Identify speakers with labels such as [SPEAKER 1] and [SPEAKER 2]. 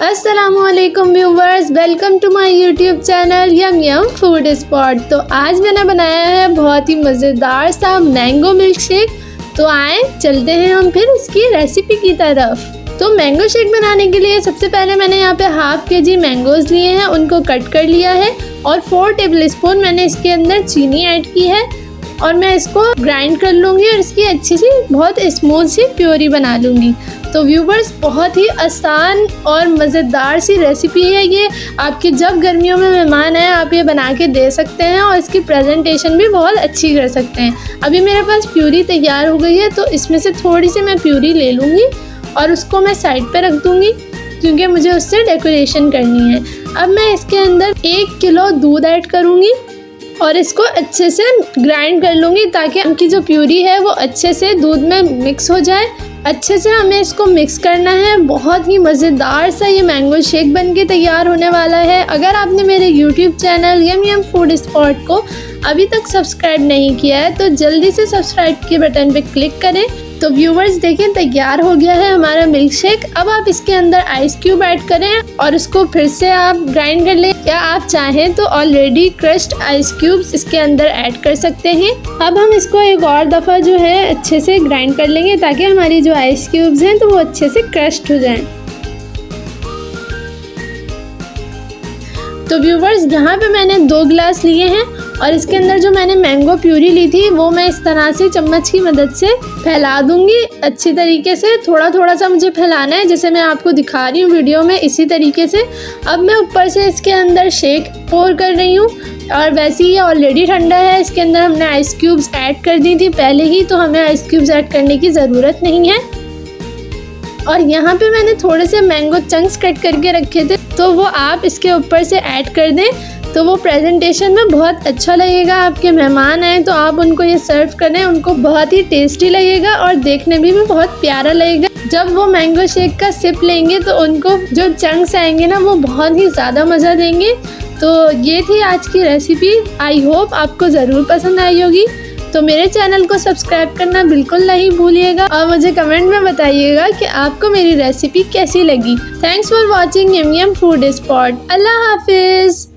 [SPEAKER 1] अस्सलामुअलैकुम viewers, welcome to my YouTube channel yum yum food spot. तो आज मैंने बनाया है बहुत ही मज़ेदार सा मैंगो मिल्क शेक। तो आए चलते हैं हम फिर इसकी रेसिपी की तरफ। तो मैंगो शेक बनाने के लिए सबसे पहले मैंने यहाँ पे हाफ केजी मैंगोज़ लिए हैं, उनको कट कर लिया है और 4 टेबलस्पून मैंने इसके अंदर चीनी ऐड की है और मैं इसको ग्राइंड कर लूँगी और इसकी अच्छी सी बहुत स्मूथ सी प्योरी बना लूँगी। तो व्यूवर्स, बहुत ही आसान और मज़ेदार सी रेसिपी है ये। आपके जब गर्मियों में मेहमान आए आप ये बना के दे सकते हैं और इसकी प्रेजेंटेशन भी बहुत अच्छी कर सकते हैं। अभी मेरे पास प्यूरी तैयार हो गई है, तो इसमें से थोड़ी सी मैं प्यूरी ले लूँगी और उसको मैं साइड पे रख दूँगी क्योंकि मुझे उससे डेकोरेशन करनी है। अब मैं इसके अंदर 1 किलो दूध ऐड करूँगी और इसको अच्छे से ग्राइंड कर लूँगी ताकि इनकी जो प्यूरी है वो अच्छे से दूध में मिक्स हो जाए। अच्छे से हमें इसको मिक्स करना है। बहुत ही मज़ेदार सा ये मैंगो शेक बनके तैयार होने वाला है। अगर आपने मेरे YouTube channel yum yum food spot को अभी तक सब्सक्राइब नहीं किया है तो जल्दी से सब्सक्राइब के बटन पे क्लिक करें। तो व्यूवर्स देखें, तैयार हो गया है हमारा मिल्क शेक। अब आप इसके अंदर आइस क्यूब ऐड करें और उसको फिर से आप ग्राइंड कर लें, या आप चाहें तो ऑलरेडी क्रश्ड आइस क्यूब्स इसके अंदर ऐड कर सकते हैं। अब हम इसको एक और दफ़ा जो है अच्छे से ग्राइंड कर लेंगे ताकि हमारी जो आइस क्यूब्स हैं तो वो अच्छे से क्रश्ड हो जाएं। तो व्यूवर्स, यहाँ पे मैंने 2 गिलास लिए हैं और इसके अंदर जो मैंने मैंगो प्यूरी ली थी वो मैं इस तरह से चम्मच की मदद से फैला दूंगी अच्छी तरीके से। थोड़ा थोड़ा सा मुझे फैलाना है, जैसे मैं आपको दिखा रही हूँ वीडियो में, इसी तरीके से। अब मैं ऊपर से इसके अंदर शेक पोर कर रही हूँ और वैसे ही ये ऑलरेडी ठंडा है। इसके अंदर हमने आइस क्यूब्स ऐड कर दी थी पहले ही, तो हमें आइस क्यूब्स ऐड करने की ज़रूरत नहीं है। और यहाँ पे मैंने थोड़े से मैंगो चंक्स कट करके रखे थे, तो वो आप इसके ऊपर से ऐड कर दें तो वो प्रेजेंटेशन में बहुत अच्छा लगेगा। आपके मेहमान आए तो आप उनको ये सर्व करें, उनको बहुत ही टेस्टी लगेगा और देखने में भी बहुत प्यारा लगेगा। जब वो मैंगो शेक का सिप लेंगे तो उनको जो चंक्स आएंगे ना वो बहुत ही ज़्यादा मज़ा देंगे। तो ये थी आज की रेसिपी। आई होप आपको ज़रूर पसंद आई होगी। तो मेरे चैनल को सब्सक्राइब करना बिल्कुल नहीं भूलिएगा और मुझे कमेंट में बताइएगा कि आपको मेरी रेसिपी कैसी लगी। Thanks for watching yum yum food spot. अल्लाह हाफिज़।